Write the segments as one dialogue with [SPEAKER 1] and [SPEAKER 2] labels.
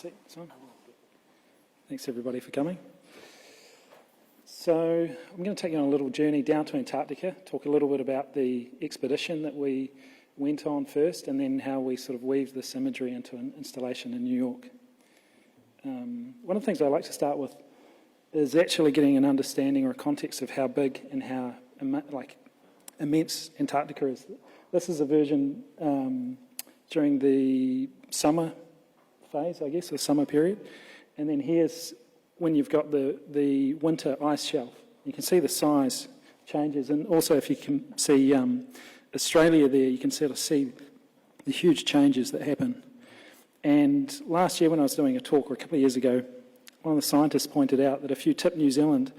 [SPEAKER 1] seat, Simon. Thanks everybody for coming. So I'm going to take you on a little journey down to Antarctica, talk a little bit about the expedition that we went on first, and then how we sort of weave this imagery into an installation in New York. One of the things I like to start with is actually getting an understanding or a context of how big and how immense Antarctica is. This is a version during the summer phase, I guess, or summer period. And then here's when you've got the winter ice shelf. You can see the size changes. And also if you can see Australia there, you can sort of see the huge changes that happen. And last year when I was doing a talk, or a couple of years ago, one of the scientists pointed out that if you tip New Zealand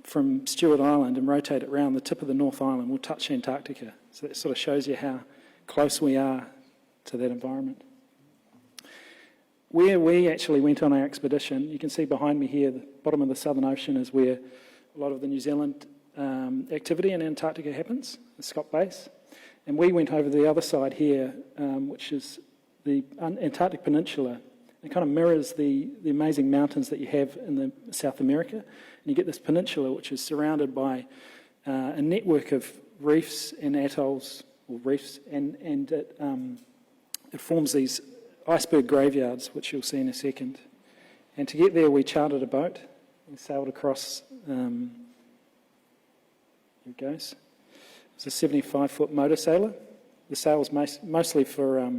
[SPEAKER 1] from Stewart Island and rotate it around, the tip of the North Island will touch Antarctica. So that sort of shows you how close we are to that environment. Where we actually went on our expedition, you can see behind me here, the bottom of the Southern Ocean is where a lot of the New Zealand activity in Antarctica happens, the Scott Base. And we went over the other side here, which is the Antarctic Peninsula. It kind of mirrors the amazing mountains that you have in South America. And you get this peninsula which is surrounded by a network of reefs and atolls, or reefs, and it forms these iceberg graveyards, which you'll see in a second. And to get there, we chartered a boat. We sailed across, here it goes. It's a 75-foot motor sailor. The sail was mostly for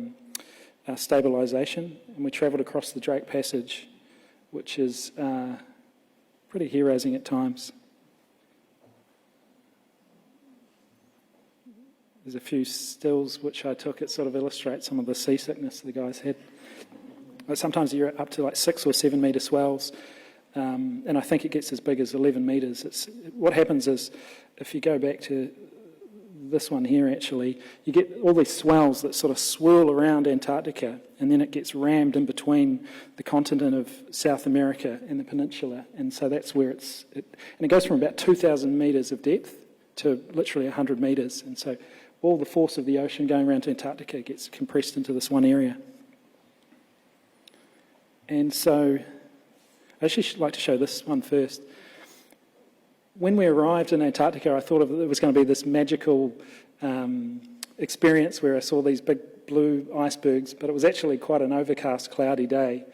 [SPEAKER 1] stabilisation, and we travelled across the Drake Passage, which is pretty hair-raising at times. There's a few stills which I took. It sort of illustrates some of the seasickness the guys had. But sometimes you're up to like 6 or 7 metre swells, and I think it gets as big as 11 metres. What happens is, if you go back to this one here actually, you get all these swells that sort of swirl around Antarctica, and then it gets rammed in between the continent of South America and the peninsula, and so that's where and it goes from about 2,000 metres of depth to literally 100 metres, and so all the force of the ocean going around to Antarctica gets compressed into this one area. And so I actually like to show this one first. When we arrived in Antarctica, I thought it was going to be this magical experience where I saw these big blue icebergs, but it was actually quite an overcast, cloudy day.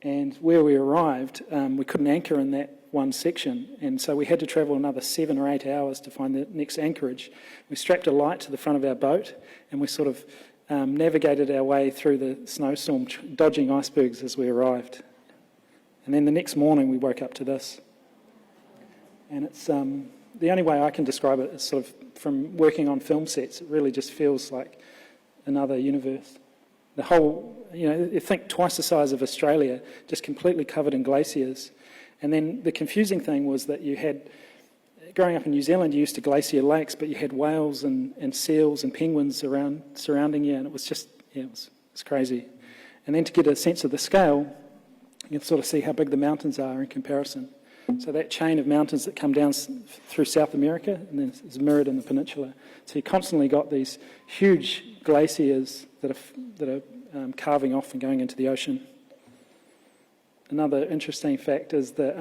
[SPEAKER 1] And where we arrived, we couldn't anchor in that one section, and so we had to travel another 7 or 8 hours to find the next anchorage. We strapped a light to the front of our boat, and we sort of navigated our way through the snowstorm, dodging icebergs as we arrived. And then the next morning we woke up to this. And it's the only way I can describe it is sort of from working on film sets. It really just feels like another universe. The whole, you think twice the size of Australia, just completely covered in glaciers. And then the confusing thing was that you had, growing up in New Zealand, you used to glacier lakes, but you had whales and seals and penguins surrounding you, and it was just, it was crazy. And then to get a sense of the scale, you can sort of see how big the mountains are in comparison. So that chain of mountains that come down through South America and then is mirrored in the peninsula. So you constantly got these huge glaciers that are carving off and going into the ocean. Another interesting fact is that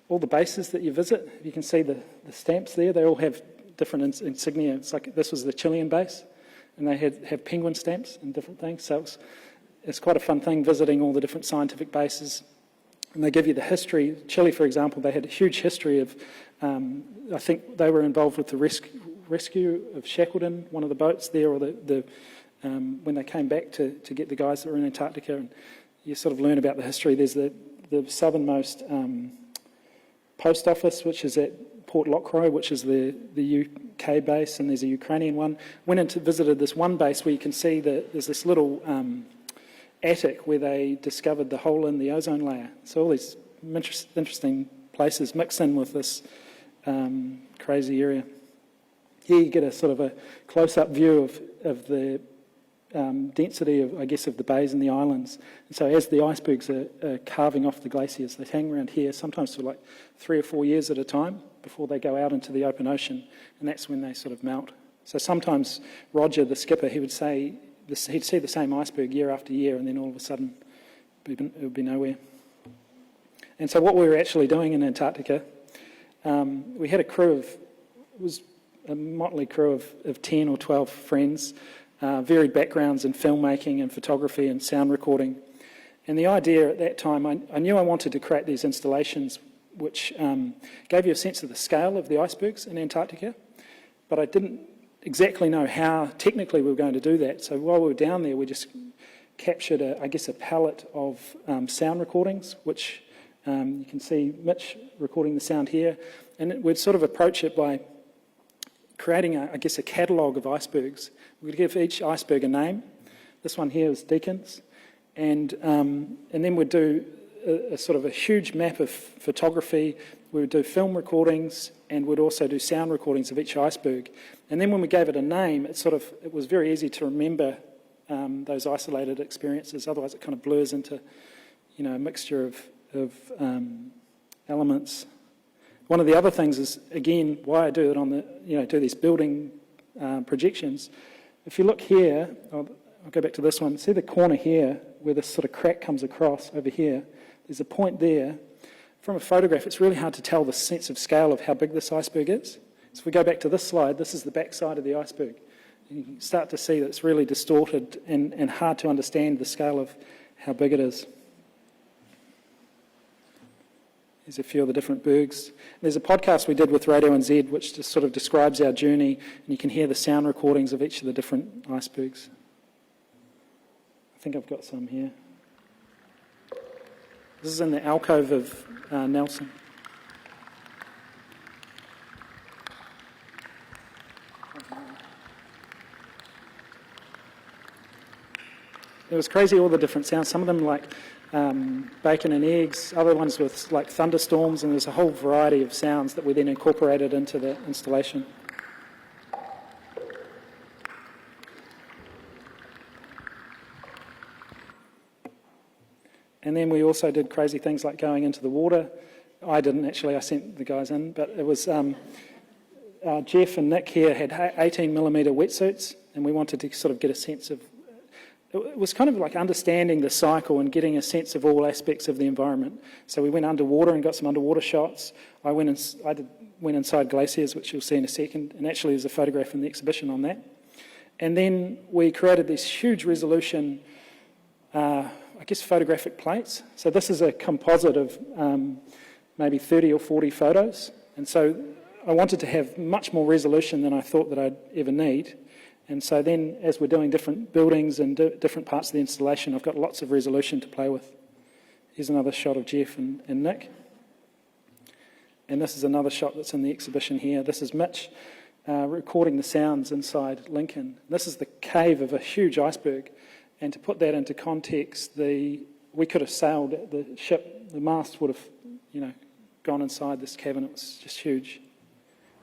[SPEAKER 1] all the bases that you visit, you can see the stamps there, they all have different insignia. It's like this was the Chilean base, and they have penguin stamps and different things. So it's quite a fun thing visiting all the different scientific bases. And they give you the history. Chile, for example, they had a huge history of, I think they were involved with the rescue of Shackleton, one of the boats there, or when they came back to get the guys that were in Antarctica. And you sort of learn about the history. There's the southernmost post office, which is at Port Lockroy, which is the UK base, and there's a Ukrainian one. Went and visited this one base where you can see that there's this little attic where they discovered the hole in the ozone layer. So all these interesting places mix in with this crazy area. Here you get a sort of a close-up view of the density of, I guess, of the bays and the islands. And so as the icebergs are carving off the glaciers, they hang around here sometimes for like 3 or 4 years at a time before they go out into the open ocean, and that's when they sort of melt. So sometimes Roger, the skipper, he would say he'd see the same iceberg year after year, and then all of a sudden it would be nowhere. And so what we were actually doing in Antarctica, we had it was a motley crew of 10 or 12 friends, varied backgrounds in filmmaking and photography and sound recording. And the idea at that time, I knew I wanted to create these installations which gave you a sense of the scale of the icebergs in Antarctica, but I didn't exactly know how technically we were going to do that. So while we were down there, we just captured, a palette of sound recordings, which you can see Mitch recording the sound here, and we'd sort of approach it by creating, a catalogue of icebergs. We'd give each iceberg a name. This one here is Deacons, and then we'd do a huge map of photography. We would do film recordings, and we'd also do sound recordings of each iceberg. And then when we gave it a name, it was very easy to remember those isolated experiences. Otherwise, it kind of blurs into, a mixture of elements. One of the other things is, again, why I do it on do these building projections. If you look here, I'll go back to this one. See the corner here where this sort of crack comes across over here? There's a point there. From a photograph, it's really hard to tell the sense of scale of how big this iceberg is. So if we go back to this slide, this is the back side of the iceberg. And you can start to see that it's really distorted and hard to understand the scale of how big it is. There's a few of the different bergs. There's a podcast we did with Radio NZ which just sort of describes our journey, and you can hear the sound recordings of each of the different icebergs. I think I've got some here. This is in the alcove of Nelson. It was crazy, all the different sounds. Some of them like bacon and eggs, other ones with like thunderstorms, and there's a whole variety of sounds that we then incorporated into the installation. And then we also did crazy things like going into the water. I didn't actually, I sent the guys in, but it was Jeff and Nick here had 18mm wetsuits, and we wanted to sort of get a sense of, it was kind of like understanding the cycle and getting a sense of all aspects of the environment. So we went underwater and got some underwater shots. I went inside glaciers, which you'll see in a second, and actually there's a photograph in the exhibition on that. And then we created these huge resolution photographic plates. So this is a composite of maybe 30 or 40 photos. And so I wanted to have much more resolution than I thought that I'd ever need. And so then as we're doing different buildings and different parts of the installation, I've got lots of resolution to play with. Here's another shot of Jeff and Nick. And this is another shot that's in the exhibition here. This is Mitch recording the sounds inside Lincoln. This is the cave of a huge iceberg. And to put that into context, we could have sailed the ship, the mast would have, gone inside this cavern. It was just huge.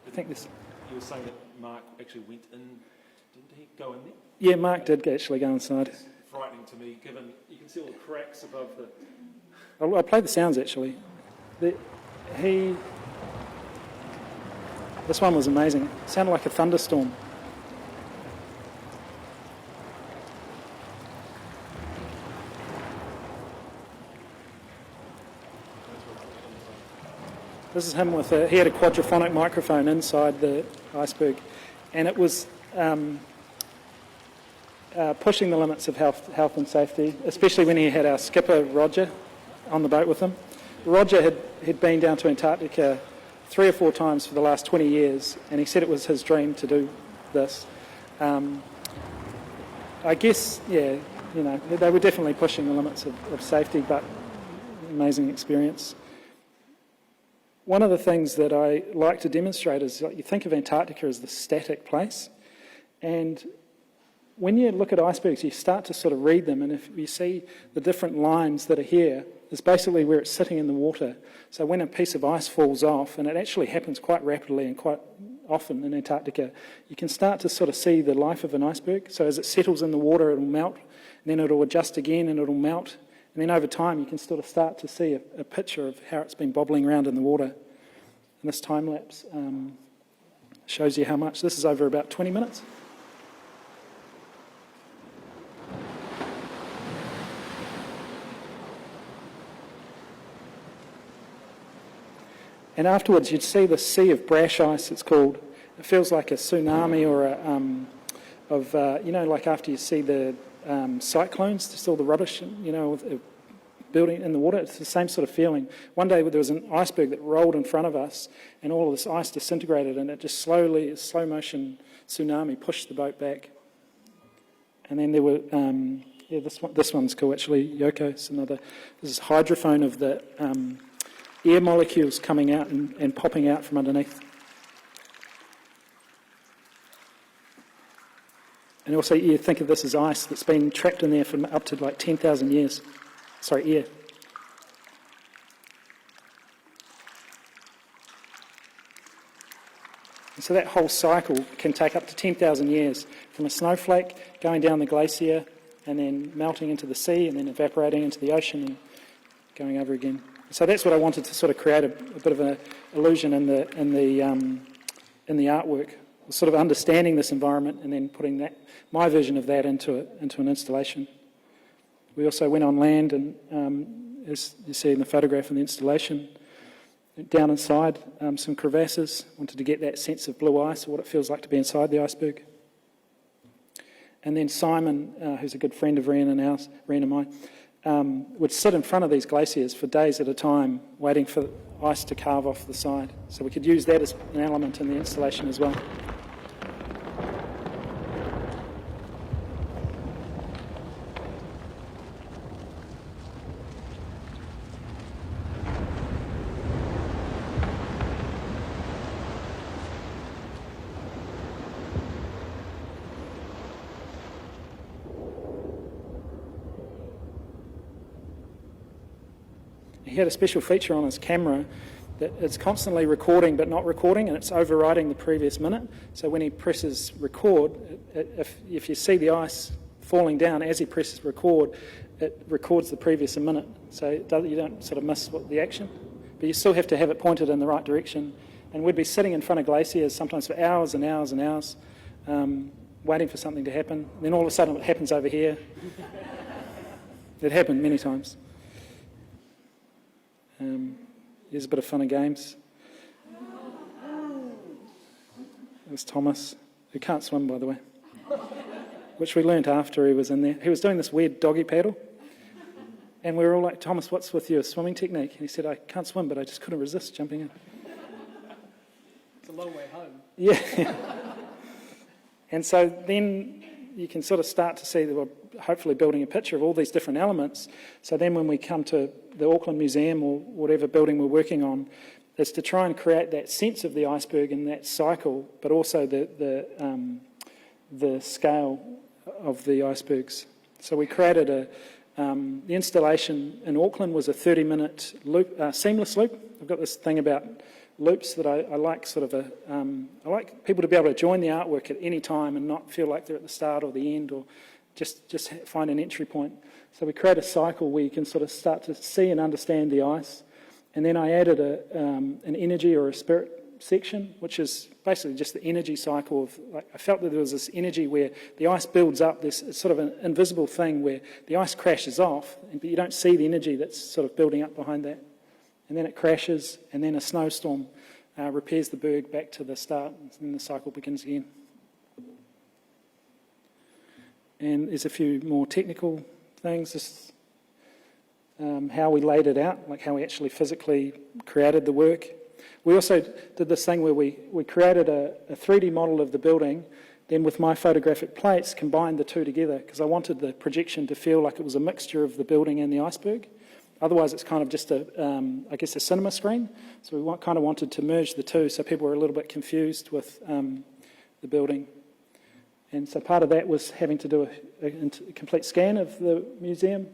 [SPEAKER 1] I think this.
[SPEAKER 2] You were saying that Mark actually went in, didn't he go in there?
[SPEAKER 1] Yeah, Mark did actually go inside.
[SPEAKER 2] It's frightening to me, given you can see all the cracks above the.
[SPEAKER 1] I'll play the sounds actually. This one was amazing. It sounded like a thunderstorm. This is him he had a quadraphonic microphone inside the iceberg, and it was pushing the limits of health and safety, especially when he had our skipper, Roger, on the boat with him. Roger had been down to Antarctica 3 or 4 times for the last 20 years, and he said it was his dream to do this. I guess, they were definitely pushing the limits of safety, but amazing experience. One of the things that I like to demonstrate is you think of Antarctica as the static place, and when you look at icebergs, you start to sort of read them, and if you see the different lines that are here, it's basically where it's sitting in the water. So when a piece of ice falls off, and it actually happens quite rapidly and quite often in Antarctica, you can start to sort of see the life of an iceberg. So as it settles in the water, it'll melt, and then it'll adjust again, and it'll melt. And then over time, you can sort of start to see a picture of how it's been bobbling around in the water. And this time lapse shows you how much. This is over about 20 minutes. And afterwards you'd see the sea of brash ice, it's called. It feels like a tsunami or like after you see the cyclones, just all the rubbish, building in the water. It's the same sort of feeling. One day there was an iceberg that rolled in front of us and all of this ice disintegrated and it just slowly, slow motion tsunami pushed the boat back. And then there were, this one's cool actually, Yoko. It's this is hydrophone of the air molecules coming out and popping out from underneath. And also you think of this as ice that's been trapped in there for up to like 10,000 years. Sorry, air. And so that whole cycle can take up to 10,000 years, from a snowflake going down the glacier and then melting into the sea and then evaporating into the ocean and going over again. So that's what I wanted to sort of create a bit of an illusion in the artwork, sort of understanding this environment and then putting my version of that into an installation. We also went on land and, as you see in the photograph in the installation, down inside some crevasses, wanted to get that sense of blue ice, or what it feels like to be inside the iceberg. And then Simon, who's a good friend of Rhian and mine, would sit in front of these glaciers for days at a time, waiting for ice to carve off the side. So we could use that as an element in the installation as well. He had a special feature on his camera that it's constantly recording but not recording, and it's overriding the previous minute. So when he presses record, if you see the ice falling down as he presses record, it records the previous minute. So you don't sort of miss the action. But you still have to have it pointed in the right direction. And we'd be sitting in front of glaciers sometimes for hours and hours and hours, waiting for something to happen. Then all of a sudden it happens over here. It happened many times. Here's a bit of fun and games. There's Thomas, who can't swim, by the way, which we learnt after he was in there. He was doing this weird doggy paddle, and we were all like, Thomas, what's with your swimming technique? And he said, I can't swim, but I just couldn't resist jumping in.
[SPEAKER 3] It's a long way home.
[SPEAKER 1] Yeah. And so then you can sort of start to see that we're hopefully building a picture of all these different elements. So then when we come to the Auckland Museum or whatever building we're working on, is to try and create that sense of the iceberg and that cycle, but also the scale of the icebergs. So we created the installation in Auckland was a 30-minute loop, seamless loop. I've got this thing about loops that I like I like people to be able to join the artwork at any time and not feel like they're at the start or the end, or just find an entry point. So we create a cycle where you can sort of start to see and understand the ice. And then I added an energy or a spirit section, which is basically just the energy cycle of, like, I felt that there was this energy where the ice builds up, this sort of an invisible thing where the ice crashes off, but you don't see the energy that's sort of building up behind that. And then it crashes, and then a snowstorm repairs the berg back to the start, and then the cycle begins again. And there's a few more technical things. This how we laid it out, like how we actually physically created the work. We also did this thing where we created a 3D model of the building, then with my photographic plates combined the two together, because I wanted the projection to feel like it was a mixture of the building and the iceberg. Otherwise it's kind of just a cinema screen. So we kind of wanted to merge the two so people were a little bit confused with the building. And so part of that was having to do a complete scan of the museum,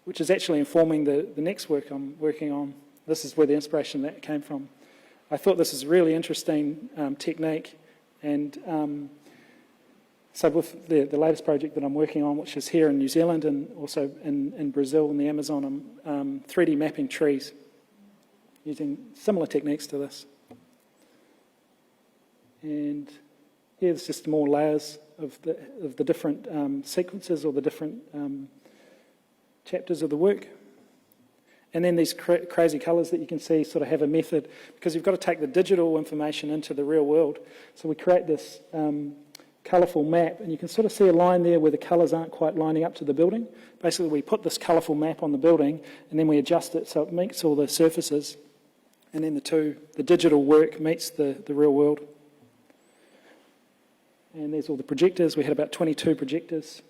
[SPEAKER 1] which is actually informing the next work I'm working on. This is where the inspiration that came from. I thought this is a really interesting technique, and so with the latest project that I'm working on, which is here in New Zealand and also in Brazil in the Amazon, I'm 3D mapping trees using similar techniques to this. And yeah, there's just more layers of the different sequences or the different chapters of the work. And then these crazy colours that you can see sort of have a method, because you've got to take the digital information into the real world. So we create this colourful map, and you can sort of see a line there where the colours aren't quite lining up to the building. Basically, we put this colourful map on the building, and then we adjust it so it meets all the surfaces, and then the digital work meets the real world. And there's all the projectors. We had about 22 projectors.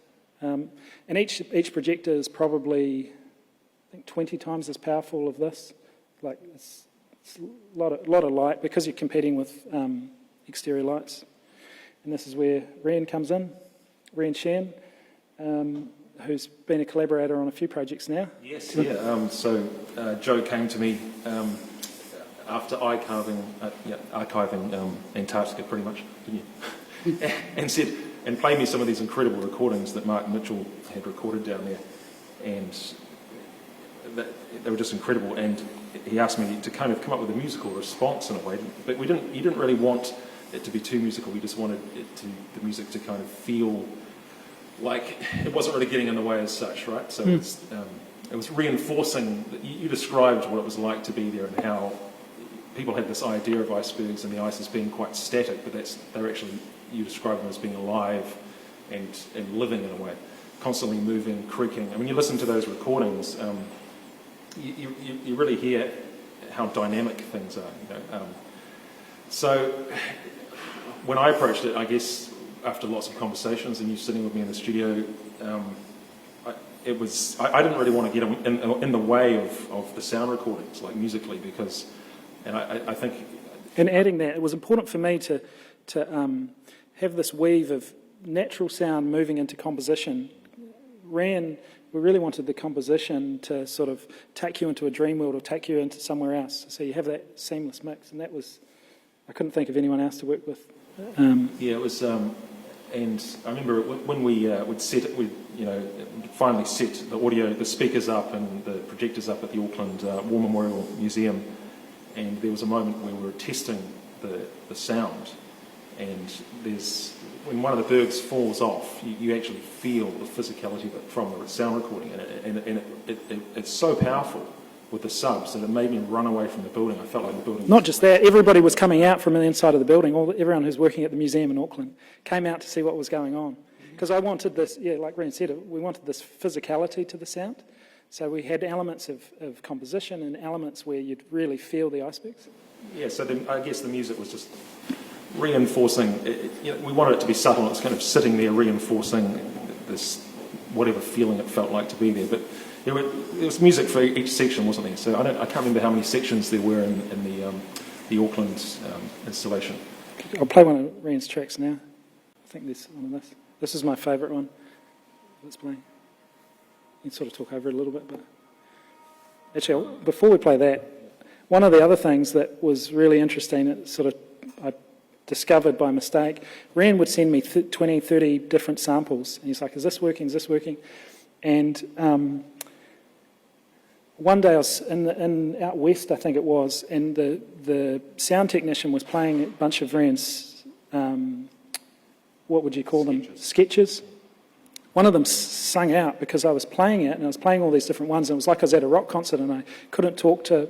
[SPEAKER 1] And each projector is probably, I think, 20 times as powerful as this. Like, it's a lot of light because you're competing with exterior lights. And this is where Rhian comes in, Rhian Sheehan, who's been a collaborator on a few projects now.
[SPEAKER 2] Yes, yeah. So Joe came to me after archiving Antarctica, pretty much, didn't you? And said, and played me some of these incredible recordings that Mark Mitchell had recorded down there, and they were just incredible. And he asked me to kind of come up with a musical response in a way, but he didn't really want it to be too musical. We just wanted the music to kind of feel like it wasn't really getting in the way as such, right? So it was reinforcing. You described what it was like to be there and how people had this idea of icebergs and the ice as being quite static, but they're actually, you describe them as being alive and living in a way, constantly moving, creaking. I mean, you listen to those recordings, you really hear how dynamic things are. You know? So when I approached it, I guess after lots of conversations and you sitting with me in the studio, I didn't really want to get in the way of the sound recordings, like musically, because, and I think...
[SPEAKER 1] And adding that, it was important for me to have this weave of natural sound moving into composition. We really wanted the composition to sort of take you into a dream world or take you into somewhere else. So you have that seamless mix, and that was... I couldn't think of anyone else to work with.
[SPEAKER 2] Yeah, it was... and I remember when we would set it, finally set the audio, the speakers up and the projectors up at the Auckland War Memorial Museum, and there was a moment where we were testing the sound, and when one of the bergs falls off, you actually feel the physicality of it from the sound recording, and it's so powerful with the subs that it made me run away from the building. I felt like the building...
[SPEAKER 1] Not just that, everybody was coming out from the inside of the building. Everyone who's working at the museum in Auckland came out to see what was going on. Because I wanted this, like Rhian said, we wanted this physicality to the sound. So we had elements of composition and elements where you'd really feel the icebergs.
[SPEAKER 2] Yeah, so then I guess the music was just reinforcing... we wanted it to be subtle. It was kind of sitting there reinforcing this, whatever feeling it felt like to be there. But there was music for each section, wasn't there? So I can't remember how many sections there were in the Auckland installation.
[SPEAKER 1] I'll play one of Rhian's tracks now. I think there's one of this. This is my favourite one. Let's play. You can sort of talk over it a little bit, but actually, before we play that, one of the other things that was really interesting, I discovered by mistake, Rhian would send me 20, 30 different samples, and he's like, is this working, is this working? And one day I was in out west, I think it was, and the sound technician was playing a bunch of Rhian's, what would you call them? Sketches. One of them sung out because I was playing it, and I was playing all these different ones, and it was like I was at a rock concert, and I couldn't talk to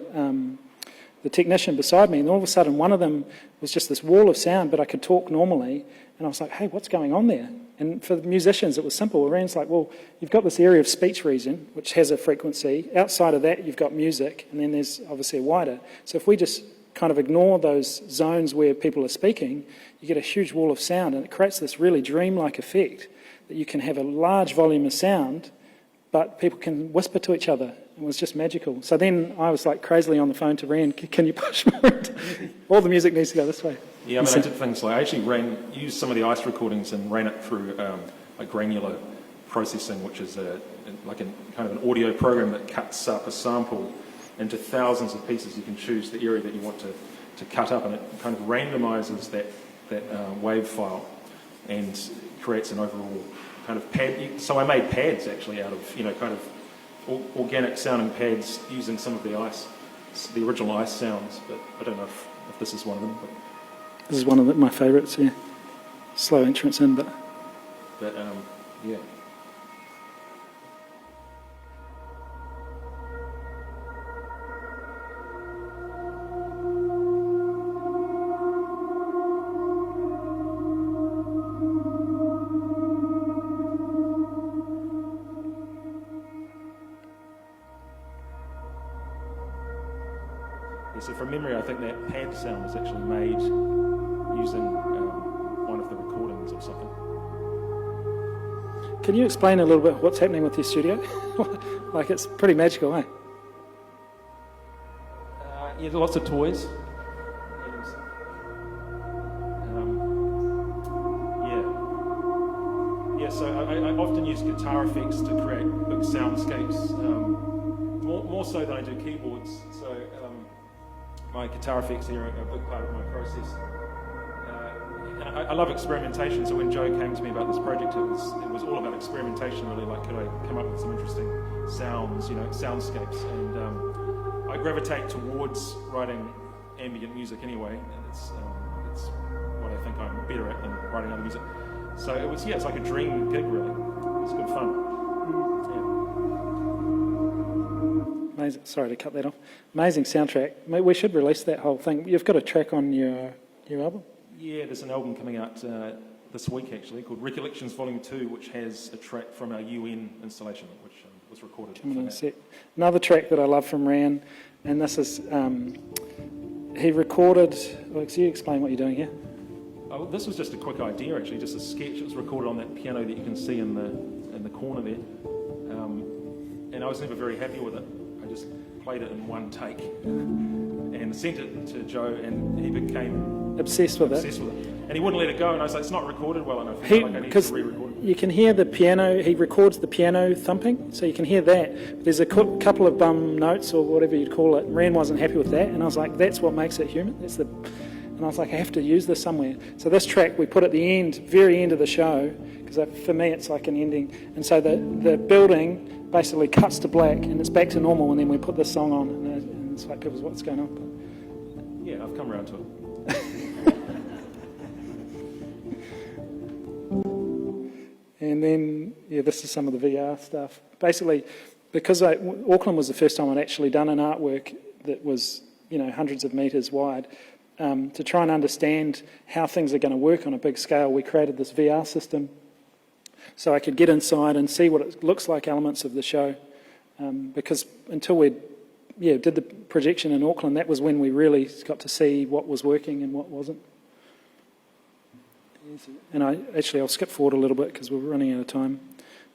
[SPEAKER 1] the technician beside me, and all of a sudden one of them was just this wall of sound, but I could talk normally, and I was like, hey, what's going on there? And for the musicians, it was simple. Rhian's like, well, you've got this area of speech region, which has a frequency. Outside of that, you've got music, and then there's obviously a wider. So if we just kind of ignore those zones where people are speaking, you get a huge wall of sound, and it creates this really dreamlike effect that you can have a large volume of sound, but people can whisper to each other. It was just magical. So then I was like crazily on the phone to Rhian, can you push more? All the music needs to go this way.
[SPEAKER 2] Yeah, I mean, I did things like, I actually used some of the ice recordings and ran it through a granular processing, which is kind of an audio program that cuts up a sample into thousands of pieces. You can choose the area that you want to cut up, and it kind of randomizes that wave file and creates an overall kind of pad. So I made pads actually out of, kind of organic sounding pads using some of the original ice sounds, but I don't know if this is one of them. But.
[SPEAKER 1] This is one of my favourites, yeah. Slow entrance in, but
[SPEAKER 2] yeah. So from memory, I think that pad sound was actually made using one of the recordings or something.
[SPEAKER 1] Can you explain a little bit what's happening with your studio? Like, it's pretty magical, eh?
[SPEAKER 2] Yeah, lots of toys. So I often use guitar effects to create big soundscapes, more so than I do keyboards. So my guitar effects here are a big part of my process. And I love experimentation. So when Joe came to me about this project, it was all about experimentation, really. Like, could I come up with some interesting sounds, soundscapes? And I gravitate towards writing ambient music anyway, and it's what I think I'm better at than writing other music. So it's like a dream gig, really. It was good fun. Yeah.
[SPEAKER 1] Amazing. Sorry to cut that off. Amazing soundtrack. We should release that whole thing. You've got a track on your album?
[SPEAKER 2] Yeah, there's an album coming out this week, actually, called Recollections Volume 2, which has a track from our UN installation, which was recorded.
[SPEAKER 1] Another track that I love from Rhian, and this is, he recorded, can you explain what you're doing here?
[SPEAKER 2] Oh, this was just a quick idea, actually, just a sketch. It was recorded on that piano that you can see in the corner there. And I was never very happy with it. I just played it in one take and sent it to Joe, and he became
[SPEAKER 1] obsessed with it.
[SPEAKER 2] And he wouldn't let it go, and I was like, it's not recorded well enough. I need to re-record it.
[SPEAKER 1] You can hear the piano, he records the piano thumping, so you can hear that. There's a couple of bum notes, or whatever you'd call it. Rhian wasn't happy with that, and I was like, that's what makes it human. And I was like, I have to use this somewhere. So this track we put at the end, very end of the show, because for me it's like an ending. And so the building basically cuts to black and it's back to normal, and then we put this song on, and it's like, people's, what's going on? But
[SPEAKER 2] yeah, I've come around to it.
[SPEAKER 1] And then, this is some of the VR stuff. Basically, because Auckland was the first time I'd actually done an artwork that was, hundreds of metres wide. To try and understand how things are going to work on a big scale, we created this VR system so I could get inside and see what it looks like, elements of the show. Because until we did the projection in Auckland, that was when we really got to see what was working and what wasn't. And I'll skip forward a little bit because we're running out of time.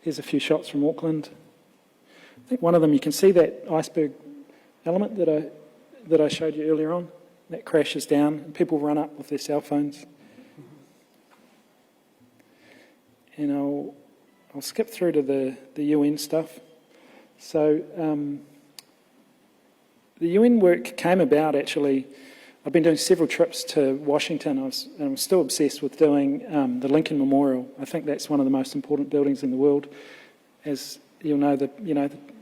[SPEAKER 1] Here's a few shots from Auckland. I think one of them, you can see that iceberg element that I showed you earlier on. That crashes down and people run up with their cell phones. And I'll skip through to the UN stuff. So the UN work came about, actually. I've been doing several trips to Washington, and I'm still obsessed with doing the Lincoln Memorial. I think that's one of the most important buildings in the world, as you'll know, the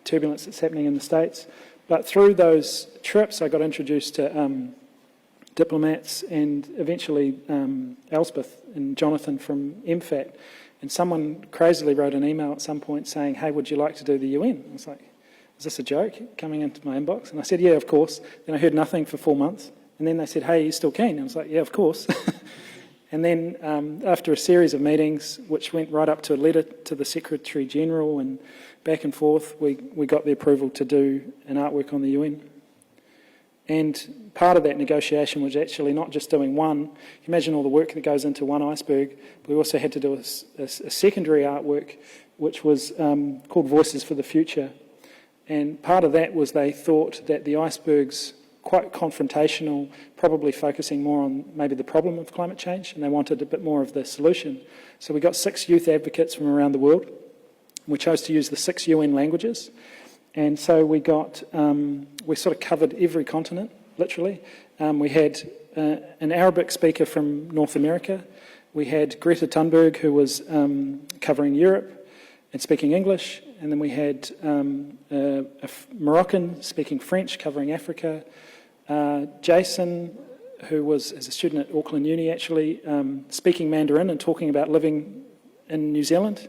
[SPEAKER 1] turbulence that's happening in the States. But through those trips, I got introduced to diplomats, and eventually Elspeth and Jonathan from MFAT, and someone crazily wrote an email at some point saying, hey, would you like to do the UN? I was like, is this a joke coming into my inbox? And I said, yeah, of course. Then I heard nothing for 4 months, and then they said, hey, are you still keen? And I was like, yeah, of course. And then after a series of meetings, which went right up to a letter to the Secretary General and back and forth, we got the approval to do an artwork on the UN. And part of that negotiation was actually not just doing one. You can imagine all the work that goes into one iceberg. But we also had to do a secondary artwork, which was called Voices for the Future. And part of that was they thought that the iceberg's quite confrontational, probably focusing more on maybe the problem of climate change, and they wanted a bit more of the solution. So we got 6 youth advocates from around the world. We chose to use the 6 UN languages. And so we sort of covered every continent, literally. We had an Arabic speaker from North America. We had Greta Thunberg, who was covering Europe and speaking English. And then we had a Moroccan speaking French, covering Africa. Jason, who was, as a student at Auckland Uni, actually speaking Mandarin and talking about living in New Zealand,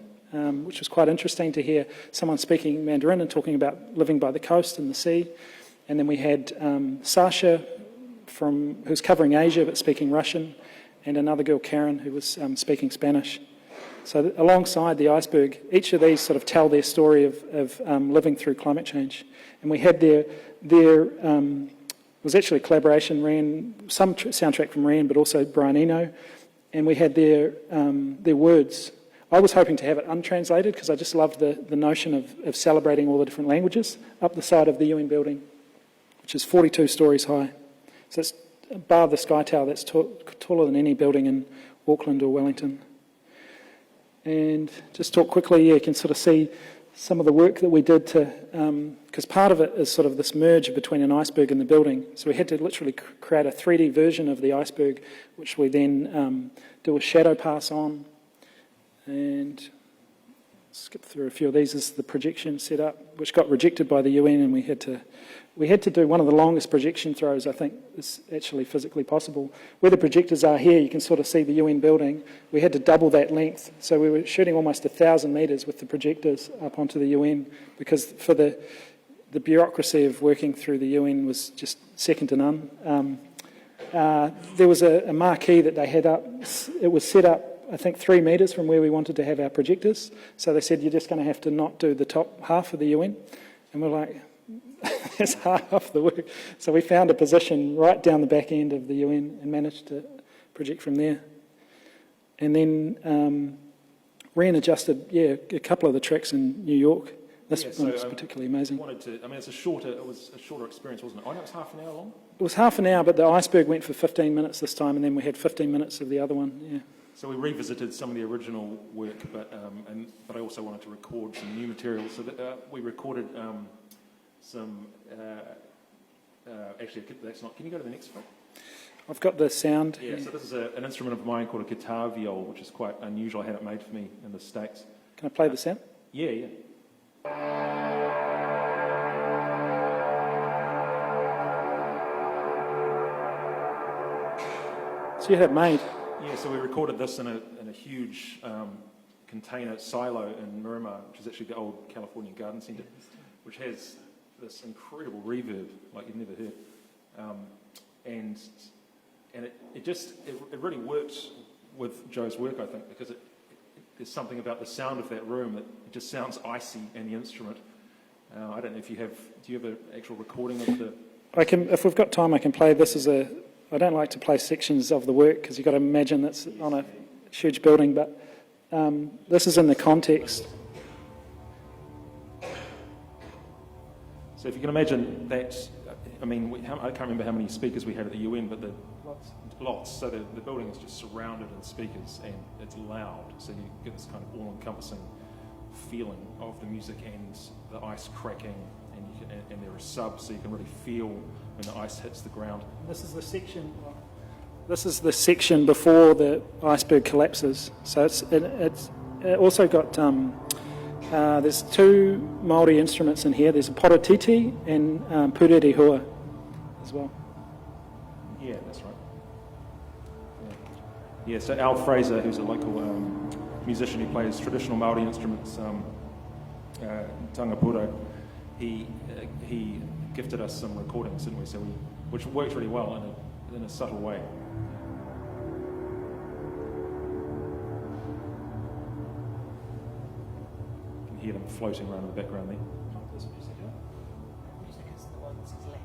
[SPEAKER 1] which was quite interesting to hear someone speaking Mandarin and talking about living by the coast and the sea. And then we had Sasha, who's covering Asia but speaking Russian, and another girl, Karen, who was speaking Spanish. So alongside the iceberg, each of these sort of tell their story of living through climate change. And we had their was actually a collaboration, some soundtrack from Rhian, but also Brian Eno, and we had their words. I was hoping to have it untranslated because I just loved the notion of celebrating all the different languages up the side of the UN building, which is 42 stories high. So it's above the Sky Tower, that's taller than any building in Auckland or Wellington. And just talk quickly, you can sort of see some of the work that we did to, because part of it is sort of this merge between an iceberg and the building. So we had to literally create a 3D version of the iceberg, which we then do a shadow pass on. And skip through a few of these. This is the projection set up, which got rejected by the UN, and we had to do one of the longest projection throws I think is actually physically possible. Where the projectors are here, you can sort of see the UN building. We had to double that length, so we were shooting almost 1,000 metres with the projectors up onto the UN, because for the bureaucracy of working through the UN was just second to none. There was a marquee that they had up. It was set up, I think, 3 metres from where we wanted to have our projectors. So they said, you're just going to have to not do the top half of the UN. And we're like, that's half the work. So we found a position right down the back end of the UN and managed to project from there. And then Rhian adjusted, a couple of the tracks in New York. This one was particularly amazing.
[SPEAKER 2] It was a shorter experience, wasn't it? I know it was half an hour long.
[SPEAKER 1] It was half an hour, but the iceberg went for 15 minutes this time, and then we had 15 minutes of the other one, yeah.
[SPEAKER 2] So we revisited some of the original work, but I also wanted to record some new material. So that, we recorded some. Actually, that's not. Can you go to the next one?
[SPEAKER 1] I've got the sound.
[SPEAKER 2] Yeah. So this is an instrument of mine called a guitar viol, which is quite unusual. I had it made for me in the States.
[SPEAKER 1] Can I play the sound?
[SPEAKER 2] Yeah.
[SPEAKER 1] So you had it made.
[SPEAKER 2] Yeah, so we recorded this in a huge container silo in Miramar, which is actually the old California Garden Centre, which has this incredible reverb like you've never heard, and it really worked with Joe's work, I think, because there's something about the sound of that room that it just sounds icy in the instrument. I don't know if do you have an actual recording of the? If we've got time, I can play. I don't like to play sections of the work because you've got to imagine that's on a huge building, but this is in the context. So if you can imagine that, I can't remember how many speakers we had at the UN, but lots. So the building is just surrounded in speakers and it's loud, so you get this kind of all-encompassing feeling of the music and the ice cracking, and there are subs, so you can really feel when the ice hits the ground.
[SPEAKER 1] This is the section before the iceberg collapses. So it's also got there's 2 Māori instruments in here. There's a porotiti and purere hua as well.
[SPEAKER 2] Yeah, that's right. Yeah. So Al Fraser, who's a local musician who plays traditional Māori instruments, tangapuro, he gifted us some recordings, didn't we? So which worked really well in a subtle way. You can hear them floating around in the background there.
[SPEAKER 3] Music is the one that's left.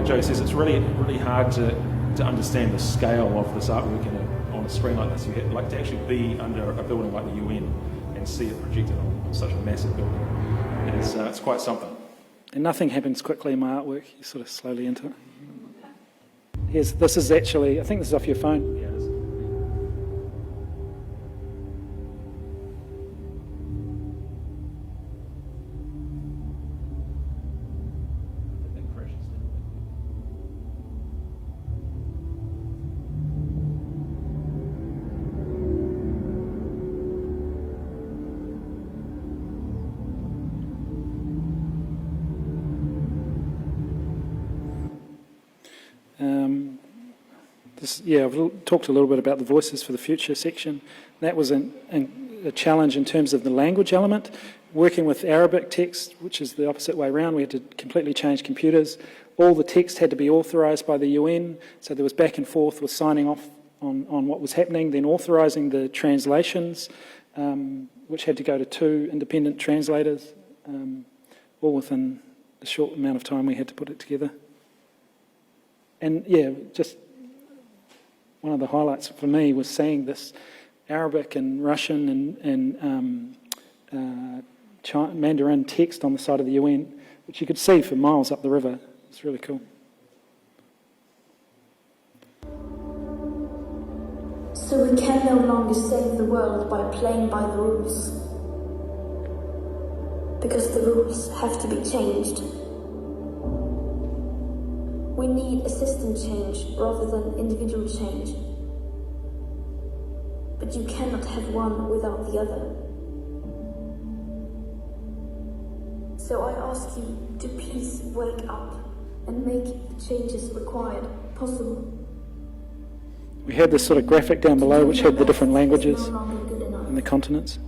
[SPEAKER 2] Joe says, it's really hard to to understand the scale of this artwork on a screen like this, you had, like, to actually be under a building like the UN and see it projected on such a massive building. It's quite something.
[SPEAKER 1] And nothing happens quickly in my artwork. You sort of slowly into it. This is actually, I think this is off your phone.
[SPEAKER 2] Yeah, it is. That crashes down.
[SPEAKER 1] I've talked a little bit about the Voices for the Future section. That was a challenge in terms of the language element. Working with Arabic text, which is the opposite way around, we had to completely change computers. All the text had to be authorised by the UN, so there was back and forth with signing off on what was happening, then authorising the translations, which had to go to 2 independent translators, all within a short amount of time we had to put it together. And yeah, just one of the highlights for me was seeing this Arabic and Russian and Mandarin text on the side of the UN, which you could see for miles up the river. It's really cool.
[SPEAKER 4] So we can no longer save the world by playing by the rules, because the rules have to be changed. We need a system change rather than individual change. But you cannot have one without the other. So I ask you to please wake up and make the changes required possible.
[SPEAKER 1] We had this sort of graphic down below which had the different languages and the continents.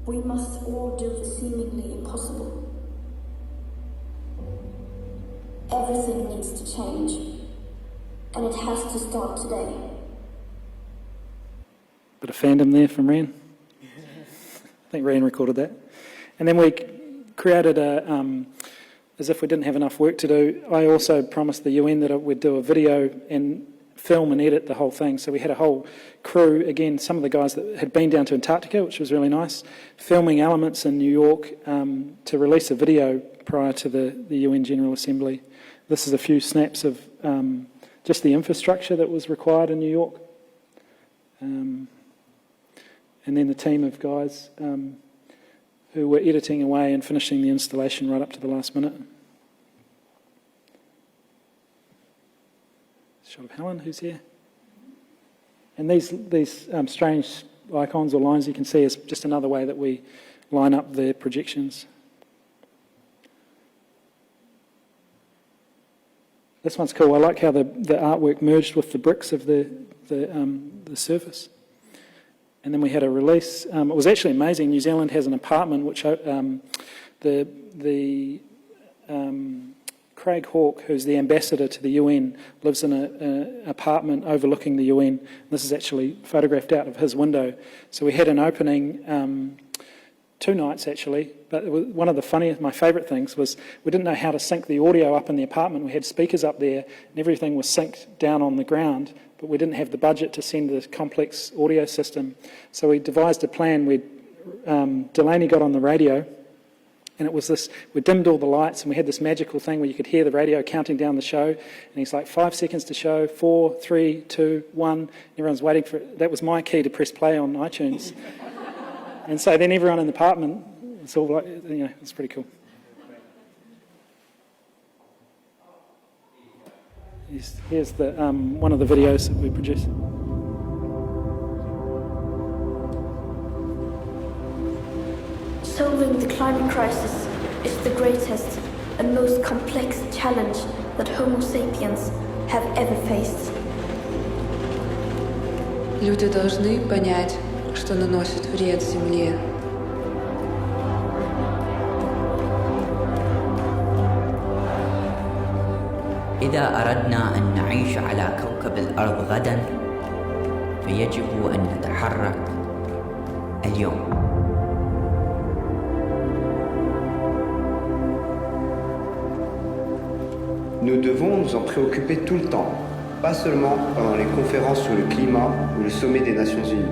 [SPEAKER 4] We must all do the seemingly impossible. Everything needs to change, and it has to start today.
[SPEAKER 1] Bit of fandom there from Rhian. I think Rhian recorded that. And then we created as if we didn't have enough work to do, I also promised the UN that we'd do a video and film and edit the whole thing. So we had a whole crew, again, some of the guys that had been down to Antarctica, which was really nice, filming elements in New York to release a video prior to the UN General Assembly. This is a few snaps of just the infrastructure that was required in New York. And then the team of guys who were editing away and finishing the installation right up to the last minute. Shot of Helen, who's here. And these strange icons or lines you can see is just another way that we line up the projections. This one's cool. I like how the artwork merged with the bricks of the surface. And then we had a release. It was actually amazing. New Zealand has an apartment which Craig Hawke, who's the ambassador to the UN, lives in an apartment overlooking the UN. This is actually photographed out of his window. So we had an opening 2 nights actually, but one of the funniest, my favourite things was we didn't know how to sync the audio up in the apartment. We had speakers up there and everything was synced down on the ground, but we didn't have the budget to send the complex audio system. So we devised a plan. Delaney got on the radio, and it was this, we dimmed all the lights and we had this magical thing where you could hear the radio counting down the show, and he's like, 5 seconds to show, 4, 3, 2, 1. Everyone's waiting for it. That was my key to press play on iTunes. And so then everyone in the apartment, it's all like, it's pretty cool. Here's the one of the videos that we produced.
[SPEAKER 4] Solving the climate crisis is the greatest and most complex challenge that Homo sapiens have ever faced.
[SPEAKER 5] Люди должны понять, что наносит вред Земле.
[SPEAKER 6] إذا أردنا أن نعيش على كوكب الأرض غداً فيجب أن نتحرك اليوم.
[SPEAKER 7] Nous devons nous en préoccuper tout le temps. pas seulement pendant les conférences sur le climat ou le sommet des Nations Unies.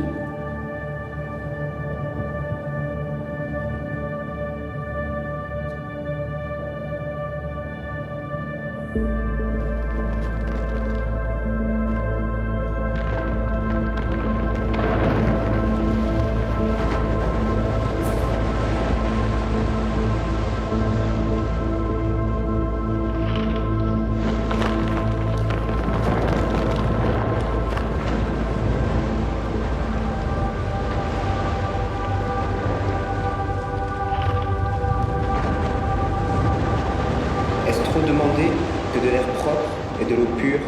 [SPEAKER 7] Demander que de l'air propre et de l'eau pure.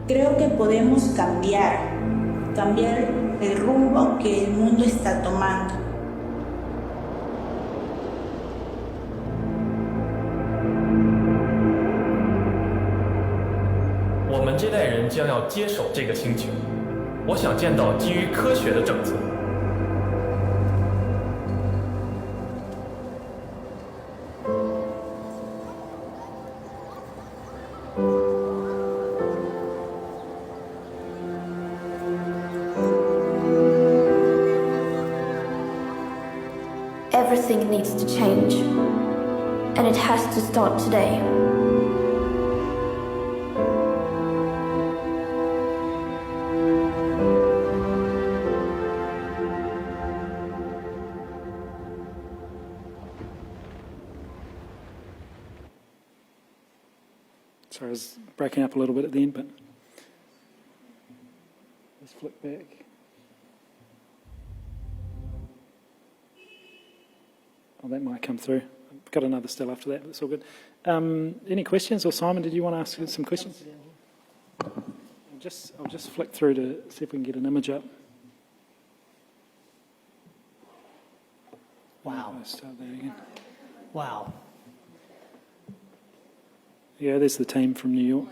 [SPEAKER 8] Creo que podemos cambiar el rumbo que el mundo está tomando.
[SPEAKER 9] 我们这代人将要接手这个星球。我想见到基于科学的政策。
[SPEAKER 4] Everything needs to change, and it has to start today.
[SPEAKER 1] Sorry, I was breaking up a little bit at the end, but let's flick back. Oh, that might come through. I've got another still after that, but it's all good. Any questions? Or Simon, did you want to ask some questions? I'll just flick through to see if we can get an image up.
[SPEAKER 3] Wow.
[SPEAKER 1] Let's start there again.
[SPEAKER 3] Wow.
[SPEAKER 1] Yeah, there's the team from New York.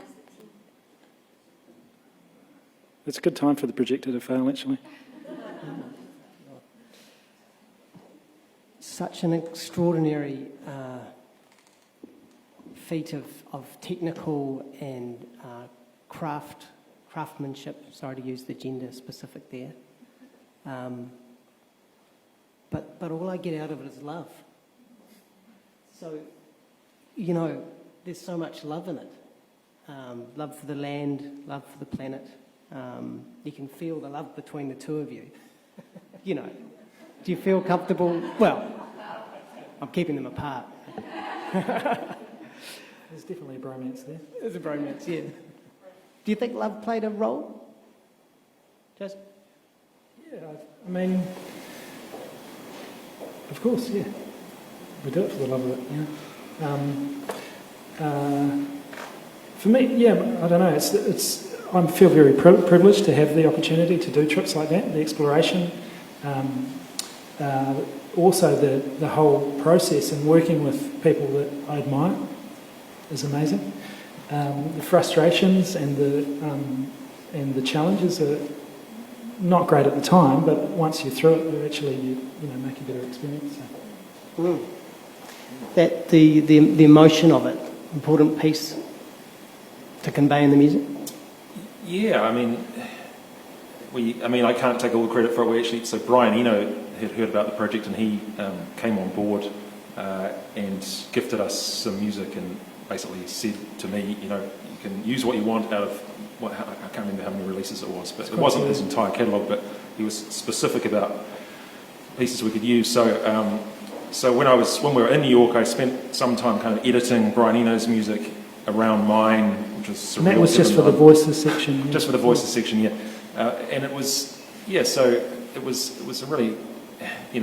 [SPEAKER 1] It's a good time for the projector to fail, actually.
[SPEAKER 3] Such an extraordinary feat of technical and craftsmanship. Sorry to use the gender specific there. But all I get out of it is love. So, you know, there's so much love in it. Love for the land, love for the planet. You can feel the love between the two of you. You know, do you feel comfortable? Well, I'm keeping them apart.
[SPEAKER 1] There's definitely a bromance there.
[SPEAKER 3] There's a bromance, yeah. Do you think love played a role? Just?
[SPEAKER 1] Yeah, I mean, of course, yeah. We do it for the love of it, yeah. For me, yeah, I don't know. I feel very privileged to have the opportunity to do trips like that, the exploration, also the whole process and working with people that I admire is amazing. The frustrations and the challenges are not great at the time, but once you're through it, actually you make a better experience. So.
[SPEAKER 3] That the emotion of it, important piece to convey in the music?
[SPEAKER 2] Yeah, I mean, I can't take all the credit for it. So Brian Eno had heard about the project and he came on board and gifted us some music and basically said to me, you can use what you want out of, I can't remember how many releases it was, but it wasn't his entire catalogue, but he was specific about pieces we could use. So when we were in New York, I spent some time kind of editing Brian Eno's music around mine, which was surreal.
[SPEAKER 1] And that was just for the voices section. Yeah.
[SPEAKER 2] Just for the voices section, yeah. And it was, so it was a really,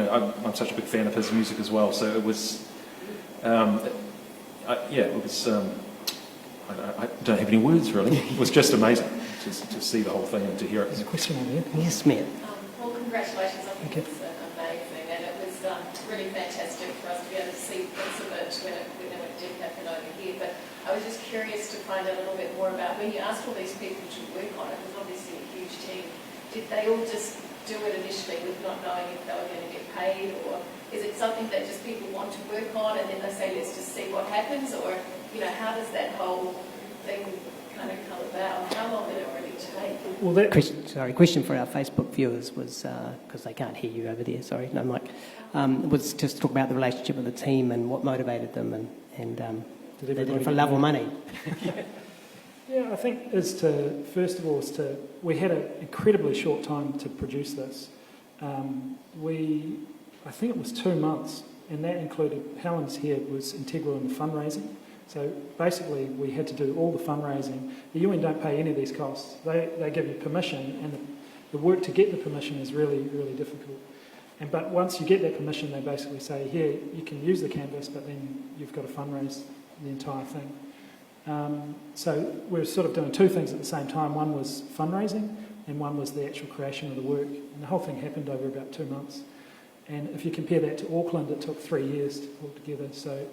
[SPEAKER 2] I'm such a big fan of his music as well. So it was, it was. I don't have any words really. It was just amazing to see the whole thing and to hear it.
[SPEAKER 1] There's a question over there.
[SPEAKER 3] Yes, ma'am.
[SPEAKER 10] Well, congratulations. I think it's amazing, and it was really fantastic for us to be able to see bits of it when it did happen over here. But I was just curious to find out a little bit more about when you asked all these people to work on it. It was obviously a huge team. Did they all just do it initially with not knowing if they were going to get paid, or is it something that just people want to work on and then they say, let's just see what happens, or, how does that whole thing kind of come about? How long did it really take?
[SPEAKER 3] Well, that question for our Facebook viewers was, because they can't hear you over there, sorry, no mic, was just talk about the relationship with the team and what motivated them, and they did it for love or money.
[SPEAKER 1] Yeah, I think first of all, we had an incredibly short time to produce this. I think it was 2 months, and that included, Helen's here was integral in the fundraising. So basically we had to do all the fundraising. The UN don't pay any of these costs. They give you permission, and the work to get the permission is really, really difficult. But once you get that permission, they basically say, here, you can use the canvas, but then you've got to fundraise the entire thing. So we were sort of doing two things at the same time. One was fundraising, and one was the actual creation of the work. And the whole thing happened over about 2 months. And if you compare that to Auckland, it took 3 years to pull together. So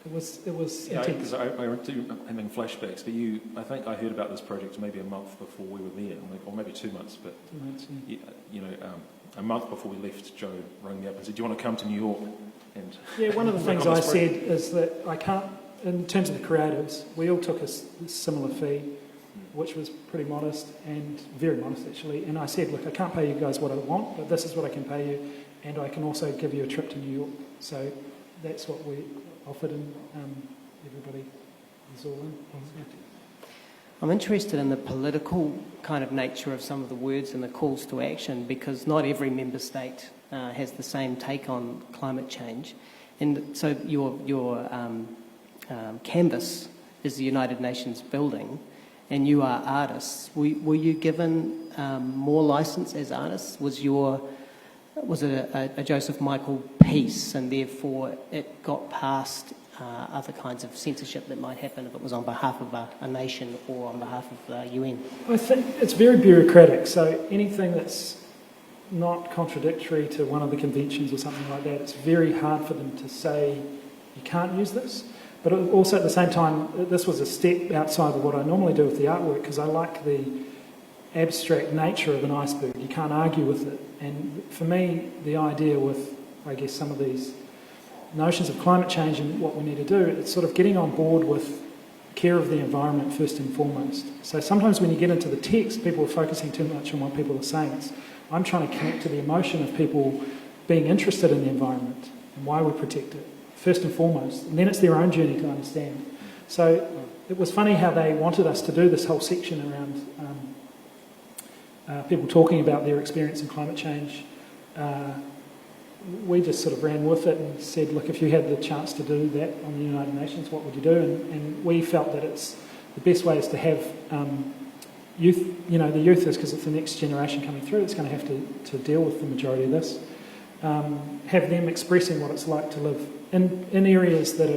[SPEAKER 1] it was
[SPEAKER 2] because I do having flashbacks. But I think I heard about this project maybe a month before we were there, or maybe 2 months. But
[SPEAKER 1] 2 months, yeah.
[SPEAKER 2] A month before we left, Joe rang me up and said, "Do you want to come to New York?" And
[SPEAKER 1] one of the things I said is that I can't. In terms of the creatives, we all took a similar fee, which was pretty modest and very modest actually. And I said, look, I can't pay you guys what I want, but this is what I can pay you, and I can also give you a trip to New York. So that's what we offered, and everybody was all in.
[SPEAKER 3] I'm interested in the political kind of nature of some of the words and the calls to action, because not every member state has the same take on climate change. And so your canvas is the United Nations building, and you are artists. Were you given more license as artists? Was it a Joseph Michael piece, and therefore it got past other kinds of censorship that might happen if it was on behalf of a nation or on behalf of the UN?
[SPEAKER 1] I think it's very bureaucratic, so anything that's not contradictory to one of the conventions or something like that, it's very hard for them to say you can't use this. But also at the same time, this was a step outside of what I normally do with the artwork, because I like the abstract nature of an iceberg. You can't argue with it. And for me, the idea with, I guess, some of these notions of climate change and what we need to do, it's sort of getting on board with care of the environment first and foremost. So sometimes when you get into the text, people are focusing too much on what people are saying. I'm trying to connect to the emotion of people being interested in the environment and why we protect it, first and foremost. And then it's their own journey to understand. So it was funny how they wanted us to do this whole section around people talking about their experience in climate change. We just sort of ran with it and said, look, if you had the chance to do that on the United Nations, what would you do? And we felt that it's the best way is to have youth, the youth is, because it's the next generation coming through, it's going to have to deal with the majority of this. Have them expressing what it's like to live in areas that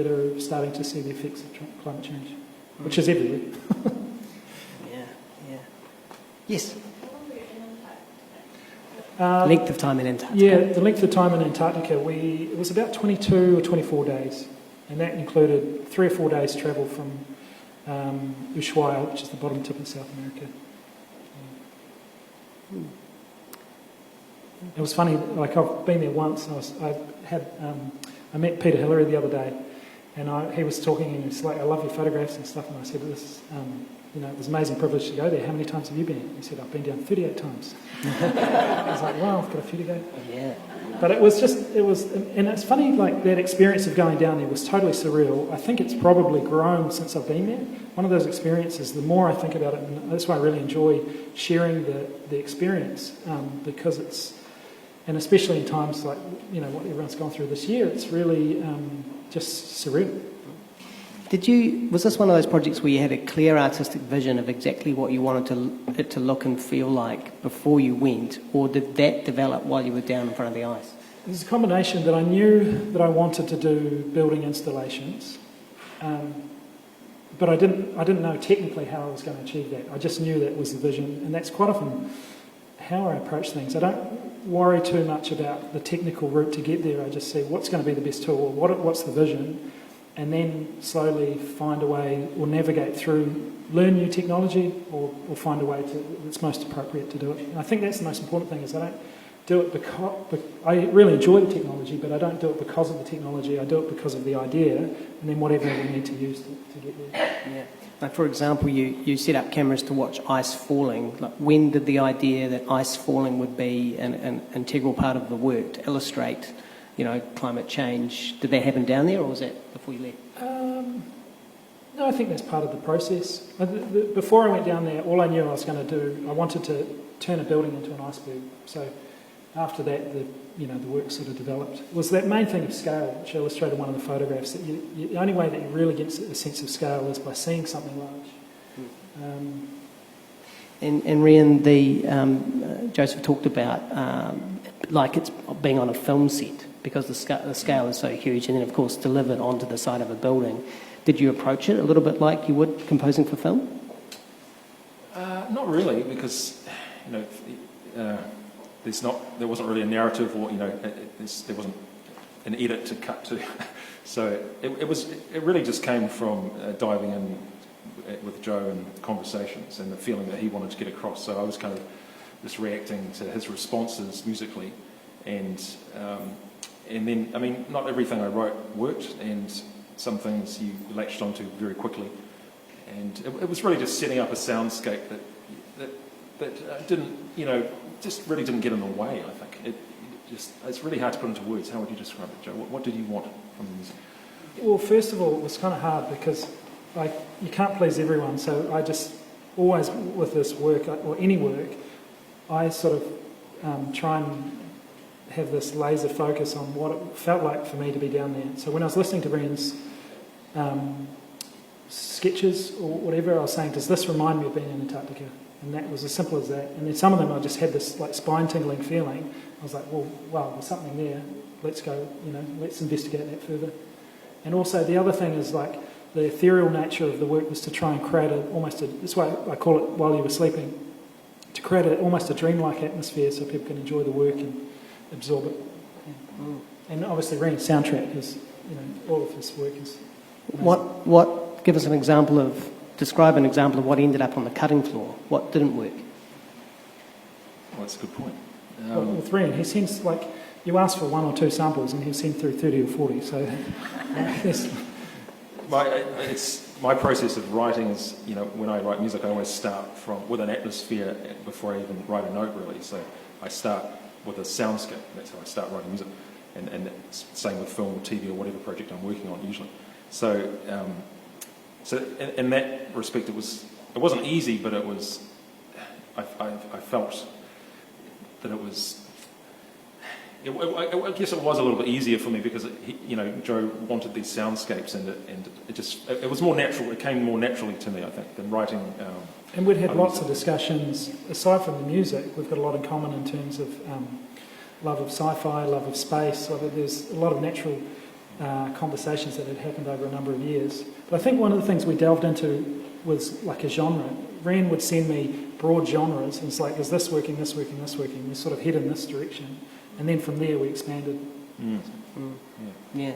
[SPEAKER 1] are starting to see the effects of climate change, which is everywhere.
[SPEAKER 3] Yeah. Yes? Length of time in Antarctica?
[SPEAKER 1] Yeah, the length of time in Antarctica, it was about 22 or 24 days, and that included 3 or 4 days travel from Ushuaia, which is the bottom tip of South America. It was funny, like I've been there once. I met Peter Hillary the other day, and he was talking, and he's like, "I love your photographs and stuff." And I said, "This, it was an amazing privilege to go there. How many times have you been?" He said, "I've been down 38 times." I was like, "Wow, I've got a few to go."
[SPEAKER 3] Yeah.
[SPEAKER 1] But and it's funny, like that experience of going down there was totally surreal. I think it's probably grown since I've been there. One of those experiences, the more I think about it, and that's why I really enjoy sharing the experience, because it's, and especially in times like, what everyone's gone through this year, it's really just surreal.
[SPEAKER 3] Was this one of those projects where you had a clear artistic vision of exactly what you wanted it to look and feel like before you went, or did that develop while you were down in front of the ice?
[SPEAKER 1] There's a combination that I knew that I wanted to do building installations, but I didn't know technically how I was going to achieve that. I just knew that was the vision, and that's quite often how I approach things. I don't worry too much about the technical route to get there. I just see what's going to be the best tool, or what's the vision, and then slowly find a way or navigate through, learn new technology or find a way that's most appropriate to do it. And I think that's the most important thing, is I don't do it because, I really enjoy the technology, but I don't do it because of the technology. I do it because of the idea, and then whatever we need to use to get there.
[SPEAKER 3] Yeah. Like, for example, you set up cameras to watch ice falling. Like, when did the idea that ice falling would be an integral part of the work to illustrate, climate change, did that happen down there, or was that before you left?
[SPEAKER 1] No, I think that's part of the process. Before I went down there, all I knew I was going to do, I wanted to turn a building into an iceberg. So after that, the work sort of developed. It was that main thing of scale, which I illustrated in one of the photographs, that the only way that you really get a sense of scale is by seeing something large.
[SPEAKER 3] And Rhian, Joseph talked about like it's being on a film set, because the scale is so huge, and then of course delivered onto the side of a building. Did you approach it a little bit like you would composing for film?
[SPEAKER 2] Not really, because there wasn't really a narrative, or there wasn't an edit to cut to. So it really just came from diving in with Joe and conversations and the feeling that he wanted to get across. So I was kind of just reacting to his responses musically, and then, I mean, not everything I wrote worked, and some things you latched onto very quickly, and it was really just setting up a soundscape that didn't, just really didn't get in the way. I think it's really hard to put into words. How would you describe it, Joe? What did you want from the music?
[SPEAKER 1] Well, first of all, it was kind of hard because you can't please everyone. So I just always, with this work or any work, I sort of try and have this laser focus on what it felt like for me to be down there. So when I was listening to Rhian's sketches or whatever, I was saying, does this remind me of being in Antarctica? And that was as simple as that. And then some of them I just had this like spine-tingling feeling. I was like, well, wow, there's something there. Let's go, let's investigate that further. And also the other thing is like the ethereal nature of the work was to try and create that's why I call it While You Were Sleeping, to create almost a dreamlike atmosphere so people can enjoy the work and absorb it. Yeah. And obviously Rhian's soundtrack is, all of his work is amazing.
[SPEAKER 3] Give us describe an example of what ended up on the cutting floor. What didn't work?
[SPEAKER 2] Well, that's a good point.
[SPEAKER 1] With Rhian, he sends, you ask for 1 or 2 samples and he'll send through 30 or 40, so...
[SPEAKER 2] My process of writing is, when I write music, I always start with an atmosphere before I even write a note, really. So I start with a soundscape. That's how I start writing music. And same with film or TV or whatever project I'm working on, usually. So in that respect, it wasn't easy, but it was. I felt that it was. I guess it was a little bit easier for me because Joe wanted these soundscapes, and it was more natural. It came more naturally to me, I think, than writing.
[SPEAKER 1] And we'd had lots of discussions aside from the music. We've got a lot in common in terms of love of sci-fi, love of space. So there's a lot of natural conversations that had happened over a number of years. But I think one of the things we delved into was like a genre. Rhian would send me broad genres, and it's like, is this working, this working, this working? We sort of head in this direction. And then from there we expanded.
[SPEAKER 3] Yeah.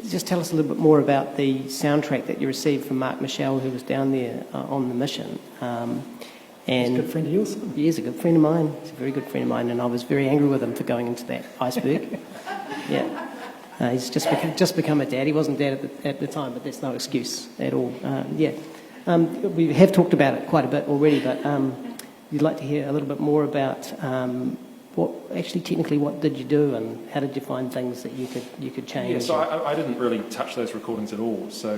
[SPEAKER 3] Just tell us a little bit more about the soundtrack that you received from Mark Michel, who was down there on the mission.
[SPEAKER 1] He's a good friend of yours?
[SPEAKER 3] He is a good friend of mine. He's a very good friend of mine, and I was very angry with him for going into that iceberg. Yeah. He's just become a dad. He wasn't dad at the time, but that's no excuse at all. We have talked about it quite a bit already, but you'd like to hear a little bit more about technically what did you do, and how did you find things that you could change?
[SPEAKER 2] Yeah, so I didn't really touch those recordings at all. So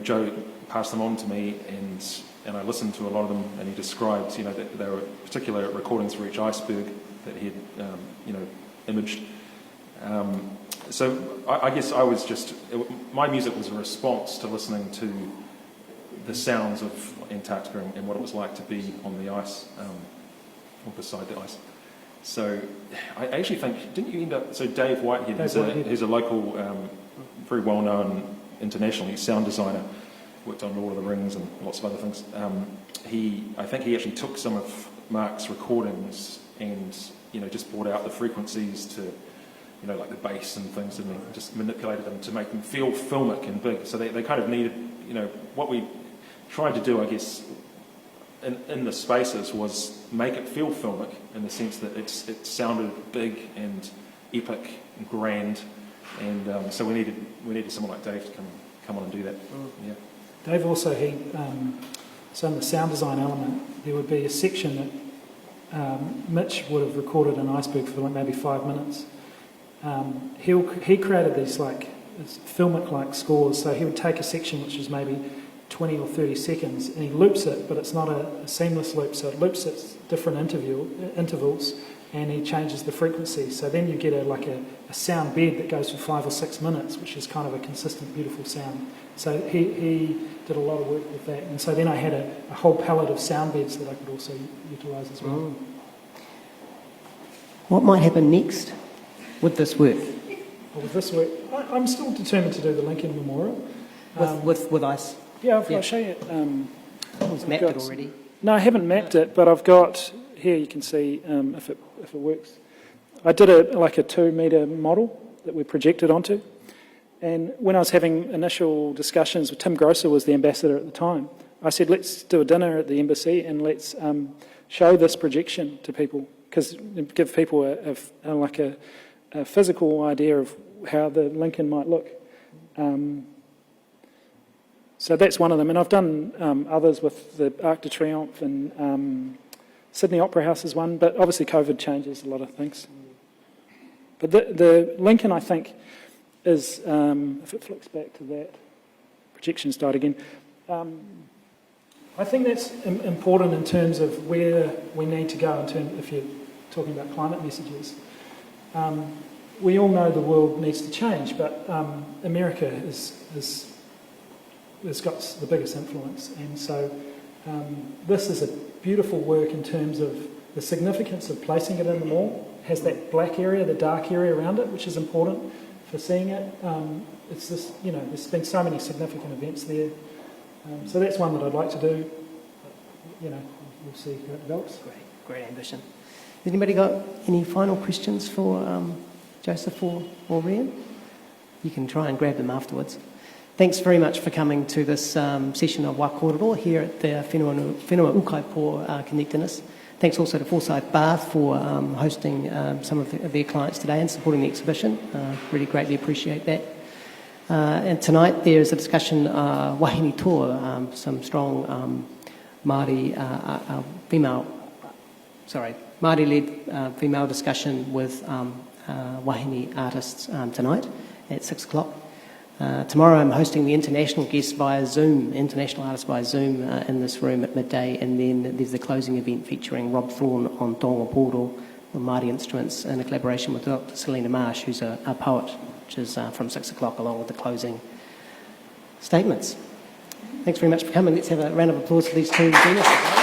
[SPEAKER 2] Joe passed them on to me, and I listened to a lot of them, and he described, that there were particular recordings for each iceberg that he had, imaged. So I guess I was my music was a response to listening to the sounds of Antarctica and what it was like to be on the ice, or beside the ice. So I actually think, didn't you end up, so Dave Whitehead, he's a local, very well-known internationally sound designer, worked on Lord of the Rings and lots of other things. I think he actually took some of Mark's recordings and, just brought out the frequencies to like the bass and things, and we just manipulated them to make them feel filmic and big. So they kind of needed, what we tried to do, I guess, in the spaces was make it feel filmic in the sense that it sounded big and epic and grand, and so we needed someone like Dave to come on and do that. Yeah.
[SPEAKER 1] Dave also, so in the sound design element, there would be a section that Mitch would have recorded an iceberg for maybe 5 minutes. He created these filmic-like scores, so he would take a section which is maybe 20 or 30 seconds, and he loops it, but it's not a seamless loop, so it loops at different intervals, and he changes the frequency. So then you get a sound bed that goes for 5 or 6 minutes, which is kind of a consistent, beautiful sound. So he did a lot of work with that, and so then I had a whole palette of sound beds that I could also utilise as well.
[SPEAKER 3] What might happen next with this work?
[SPEAKER 1] Well, with this work, I'm still determined to do the Lincoln Memorial.
[SPEAKER 3] With ice?
[SPEAKER 1] Yeah, I'll show you.
[SPEAKER 3] It's mapped it already.
[SPEAKER 1] No, I haven't mapped it, but I've got, here you can see if it works. I did a 2-metre model that we projected onto, and when I was having initial discussions with Tim Grosser, was the ambassador at the time, I said, let's do a dinner at the embassy and let's show this projection to people, because give people a physical idea of how the Lincoln might look. So that's one of them, and I've done others with the Arc de Triomphe, and Sydney Opera House is one, but obviously COVID changes a lot of things. But the Lincoln, I think, is, if it flicks back to that, projections died again, I think that's important in terms of where we need to go if you're talking about climate messages. We all know the world needs to change, but America has got the biggest influence, and so this is a beautiful work in terms of the significance of placing it in the mall. It has that black area, the dark area around it, which is important for seeing it. It's this, there's been so many significant events there, so that's one that I'd like to do. But, we'll see how it develops.
[SPEAKER 3] Great ambition. Has anybody got any final questions for Joseph or Rhian? You can try and grab them afterwards. Thanks very much for coming to this session of Kōrero here at the Whenua Ūkaipō Connectedness. Thanks also to Forsyth Bath for hosting some of their clients today and supporting the exhibition. Really greatly appreciate that. And tonight there is a discussion, wahine toa, some strong Māori-led female discussion with wahine artists tonight at 6 o'clock. Tomorrow I'm hosting the international guests via Zoom, international artists via Zoom in this room at midday, and then there's the closing event featuring Rob Thorne on Tonga Pōro, on Māori instruments, in a collaboration with Dr. Selena Marsh, who's a poet, which is from 6 o'clock, along with the closing statements. Thanks very much for coming. Let's have a round of applause for these two geniuses.